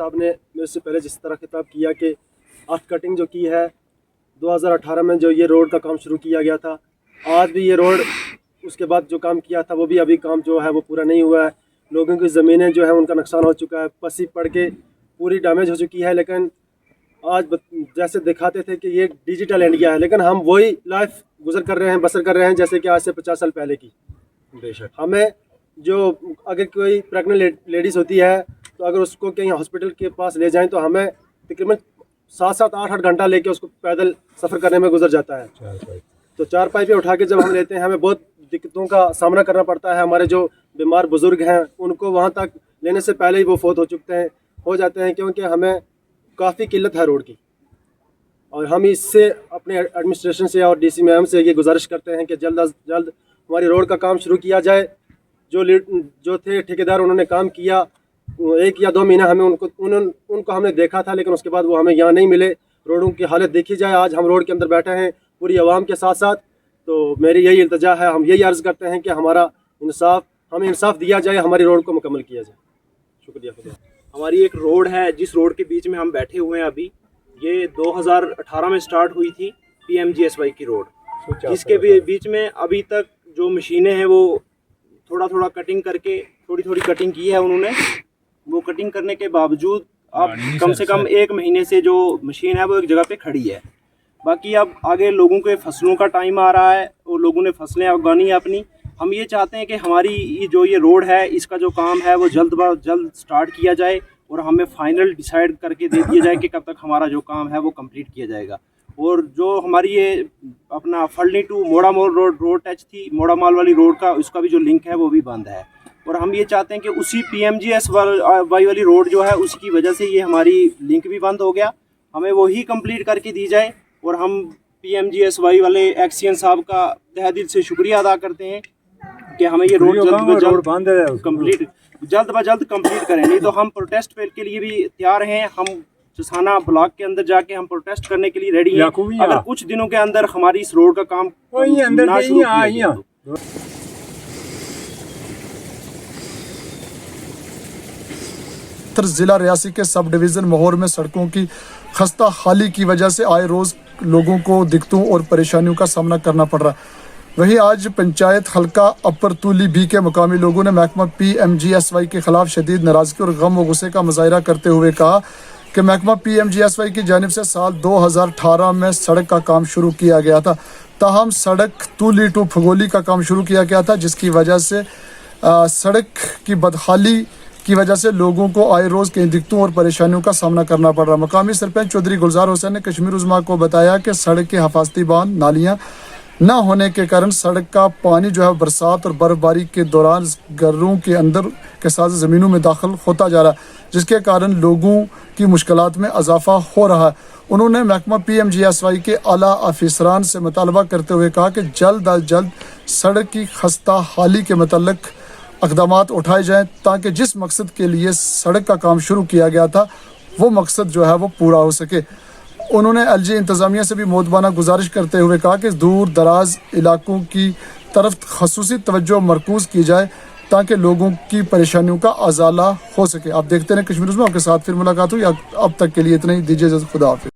صاحب نے मेरे से पहले जिस तरह खिताब किया कि अर्थ कटिंग जो की है 2018 में जो ये रोड का काम शुरू किया गया था, आज भी ये रोड उसके बाद जो काम किया था वो भी अभी काम जो है वो पूरा नहीं हुआ है। लोगों की ज़मीनें जो है उनका नुकसान हो चुका है, पसी पड़ के पूरी डैमेज हो चुकी है। लेकिन आज जैसे दिखाते थे कि ये डिजिटल इंडिया है, लेकिन हम वही लाइफ गुजर कर रहे हैं, बसर कर रहे हैं जैसे कि आज से 50 साल पहले की। बेशक हमें जो अगर कोई प्रेग्नेंट लेडीज़ होती है तो अगर उसको कहीं हॉस्पिटल के पास ले जाएं तो हमें तकरीबन 7-7, 8-8 घंटा लेके उसको पैदल सफ़र करने में गुजर जाता है। तो 4 पाई पे उठा के जब हम लेते हैं हमें बहुत दिक्कतों का सामना करना पड़ता है। हमारे जो बीमार बुज़ुर्ग हैं उनको वहाँ तक लेने से पहले ही वो फौत हो जाते हैं क्योंकि हमें काफ़ी किल्लत है रोड की। और हम इससे अपने एडमिनिस्ट्रेशन से और डीसी मैम से ये गुजारिश करते हैं कि जल्द अज जल्द हमारी रोड का काम शुरू किया जाए। जो थे ठेकेदार उन्होंने काम किया, 1 या 2 महीना हमें उनको हमने देखा था, लेकिन उसके बाद वो हमें यहाँ नहीं मिले। रोडों की हालत देखी जाए, आज हम रोड के अंदर बैठे हैं पूरी आवाम के साथ साथ। तो मेरी यही इल्तिजा है, हम यही अर्ज़ करते हैं कि हमें इंसाफ दिया जाए, हमारी रोड को मुकम्मल किया जाए। शुक्रिया खुदा। हमारी एक रोड है जिस रोड के बीच में हम बैठे हुए हैं अभी, ये 2018 में स्टार्ट हुई थी PMGSY की रोड, जिसके बीच में अभी तक जो मशीनें हैं वो थोड़ा थोड़ा कटिंग करके थोड़ी कटिंग की है उन्होंने। वो कटिंग करने के बावजूद अब कम से कम 1 महीने से जो मशीन है वो एक जगह पे खड़ी है। बाकी अब आगे लोगों के फसलों का टाइम आ रहा है और लोगों ने फसलें उगानी है अपनी। हम ये चाहते हैं कि हमारी ये रोड है इसका जो काम है वो जल्द ब जल्द स्टार्ट किया जाए और हमें फाइनल डिसाइड करके दे दिया जाए कि कब तक हमारा जो काम है वो कंप्लीट किया जाएगा। और जो हमारी ये अपना फलनी टू मोड़ा मोल रोड टच थी, मोड़ा माल वाली रोड का, उसका भी जो लिंक है वो भी बंद है। और हम ये चाहते हैं कि उसी PMGSY वाली रोड जो है उसकी वजह से ये हमारी लिंक भी बंद हो गया, हमें वही कंप्लीट करके दी जाए। और हम PMGSY वाले एक्सियन साहब का तहे दिल से शुक्रिया अदा करते हैं कि हमें ये रोड जल्द ब जल्द कंप्लीट करें, नहीं तो हम प्रोटेस्ट के लिए भी तैयार हैं। हम चसाना ब्लॉक के अंदर जाके हम प्रोटेस्ट करने के लिए रेडी हैं अगर कुछ दिनों के अंदर हमारी इस रोड का काम ना शुरू किया तो। ज़िला रियासी के सब डिवीज़न मोहर में सड़कों की खस्ता हाली की वजह से आए रोज़ लोगों को दिक्कतों और परेशानियों का सामना करना पड़ रहा है। वहीं आज पंचायत हल्का अपर तूली भी के मुकामी लोगों ने महकमा PMGSY के खिलाफ शदीद नाराज़गी और गम व गुस्से का मुजाहरा करते हुए कहा कि महकमा PMGSY की जानिब से साल 2018 में सड़क का काम शुरू किया गया था, ताहम सड़क तूली टू फगोली का काम शुरू किया गया था, जिसकी वजह से सड़क की बदहाली की वजह से लोगों को आए रोज़ कई दिक्कतों और परेशानियों का सामना करना पड़ रहा। मकामी सरपंच चौधरी गुलजार हुसैन ने कश्मीर उज़्मा को बताया कि सड़क के हिफाजती बांध नालियाँ न होने के कारण सड़क का पानी जो है बरसात और बर्फबारी के दौरान घरों के अंदर के साथ ज़मीनों में दाखिल होता जा रहा है, जिसके कारण लोगों की मुश्किलात में इजाफा हो रहा है। उन्होंने महकमा PMGSY के आला अफसरान से मुतालबा करते हुए कहा कि जल्द अज जल्द सड़क की खस्ता हाली के मतलब इक़दामात उठाए जाएँ ताकि जिस मकसद के लिए सड़क का काम शुरू किया गया था वो मकसद जो है वो पूरा हो सके। उन्होंने LG इंतज़ामिया से भी मोदबाना गुजारिश करते हुए कहा कि दूर दराज इलाकों की तरफ ख़ुसूसी तवज्जो मरकूज़ की जाए ताकि लोगों की परेशानियों का अज़ाला हो सके। आप देखते रहें कश्मीर उज़्मा, आपके साथ फिर मुलाकात हुई। अब तक के लिए इतना ही, दीजिए इजाज़त, खुदा हाफ़िज़।